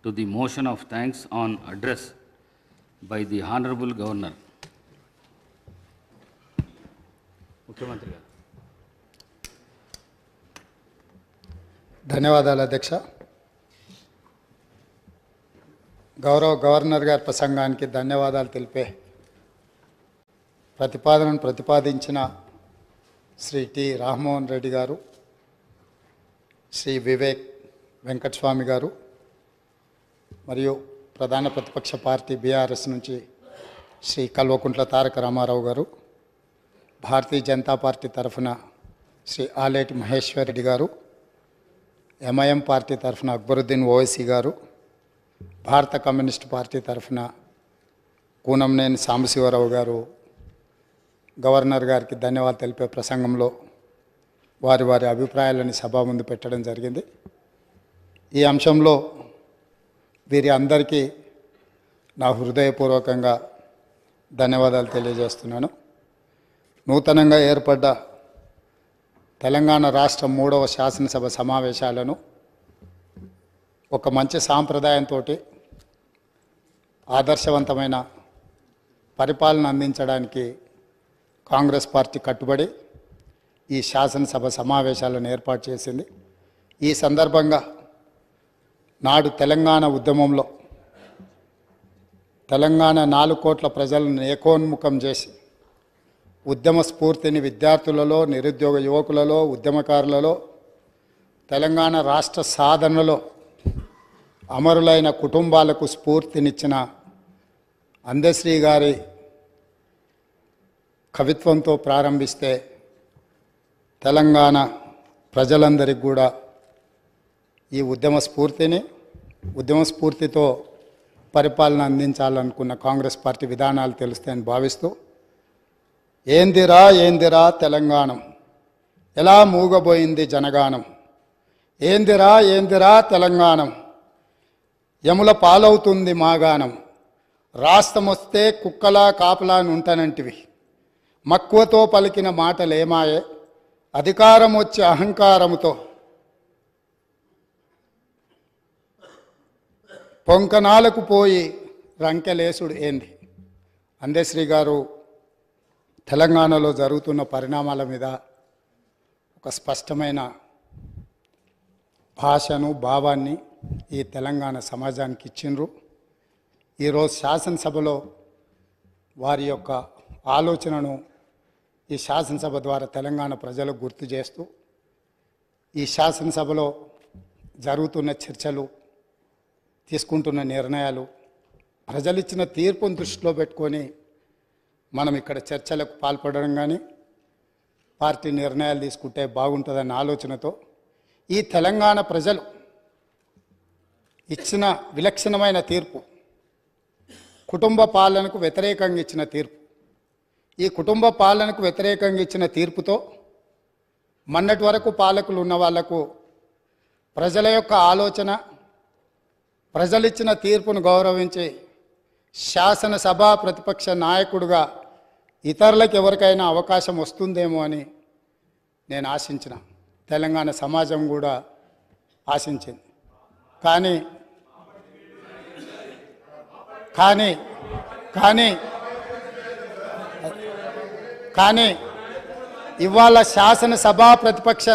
to the motion of thanks on address by the Honorable Governor. ముఖ్యమంత్రి గారు. ధన్యవాదాలు అధ్యక్ష. గౌరవ గవర్నర్ గారి ప్రసంగానికి ధన్యవాదాలు తెలిపే ప్రతిపాదనను ప్రతిపాదించిన శ్రీ టి రామ్మోహన్ రెడ్డి గారు, శ్రీ వివేక్ వెంకటస్వామి గారు మరియు ప్రధాన ప్రతిపక్ష పార్టీ బీఆర్ఎస్ నుంచి శ్రీ కల్వకుంట్ల తారక రామారావు గారు, భారతీయ జనతా పార్టీ తరఫున శ్రీ ఆలేటి మహేశ్వర్ రెడ్డి గారు, ఎంఐఎం పార్టీ తరఫున అక్బరుద్దీన్ ఓవైసీ గారు, భారత కమ్యూనిస్ట్ పార్టీ తరఫున కూనంనేని సాంబశివరావు గారు గవర్నర్ గారికి ధన్యవాదాలు తెలిపే ప్రసంగంలో వారి వారి అభిప్రాయాలని సభ ముందు పెట్టడం జరిగింది. ఈ అంశంలో వీరి అందరికీ నా హృదయపూర్వకంగా ధన్యవాదాలు తెలియజేస్తున్నాను. నూతనంగా ఏర్పడ్డ తెలంగాణ రాష్ట్ర 3వ శాసనసభ సమావేశాలను ఒక మంచి సాంప్రదాయంతో ఆదర్శవంతమైన పరిపాలన అందించడానికి కాంగ్రెస్ పార్టీ కట్టుబడి ఈ శాసనసభ సమావేశాలను ఏర్పాటు చేసింది. ఈ సందర్భంగా నాడు తెలంగాణ ఉద్యమంలో తెలంగాణ 4 కోట్ల ప్రజలను ఏకోన్ముఖం చేసి ఉద్యమ స్ఫూర్తిని విద్యార్థులలో, నిరుద్యోగ యువకులలో, ఉద్యమకారులలో, తెలంగాణ రాష్ట్ర సాధనలో అమరులైన కుటుంబాలకు స్ఫూర్తినిచ్చిన అందశ్రీ గారి కవిత్వంతో ప్రారంభిస్తే తెలంగాణ ప్రజలందరికీ కూడా ఈ ఉద్యమ స్ఫూర్తితో పరిపాలన అందించాలనుకున్న కాంగ్రెస్ పార్టీ విధానాలు తెలుస్తాయని భావిస్తూ ఏందిరా తెలంగాణం, ఎలా మూగబోయింది జనగానం, ఏందిరా తెలంగాణం, యముల పాలవుతుంది మాగానం, రాష్ట్రం వస్తే కుక్కలా కాపలా ఉంటానంటివి, మక్కువతో పలికిన మాటలేమాయే, అధికారం వచ్చే అహంకారముతో పొంకనాలకు పోయి రంకెలేసుడు ఏంది. అందశ్రీ గారు తెలంగాణలో జరుగుతున్న పరిణామాల మీద ఒక స్పష్టమైన భాషను, భావాన్ని ఈ తెలంగాణ సమాజానికి ఇచ్చిండ్రు. ఈరోజు శాసనసభలో వారి యొక్క ఆలోచనను ఈ శాసనసభ ద్వారా తెలంగాణ ప్రజలకు గుర్తు చేస్తూ ఈ శాసనసభలో జరుగుతున్న చర్చలు, తీసుకుంటున్న నిర్ణయాలు, ప్రజలిచ్చిన తీర్పును దృష్టిలో పెట్టుకొని మనం ఇక్కడ చర్చలకు పాల్పడడం కానీ పార్టీ నిర్ణయాలు తీసుకుంటే బాగుంటుందన్న ఆలోచనతో ఈ తెలంగాణ ప్రజలు ఇచ్చిన విలక్షణమైన తీర్పు, కుటుంబ పాలనకు వ్యతిరేకంగా ఇచ్చిన తీర్పు, ఈ కుటుంబ పాలనకు వ్యతిరేకంగా ఇచ్చిన తీర్పుతో మొన్నటి వరకు పాలకులు ఉన్న వాళ్లకు ప్రజల యొక్క ఆలోచన, ప్రజలిచ్చిన తీర్పును గౌరవించి శాసనసభ ప్రతిపక్ష నాయకుడిగా ఇతరులకు ఎవరికైనా అవకాశం వస్తుందేమో అని నేను ఆశించిన, తెలంగాణ సమాజం కూడా ఆశించింది. కానీ కానీ కానీ కానీ ఇవాళ శాసనసభ ప్రతిపక్ష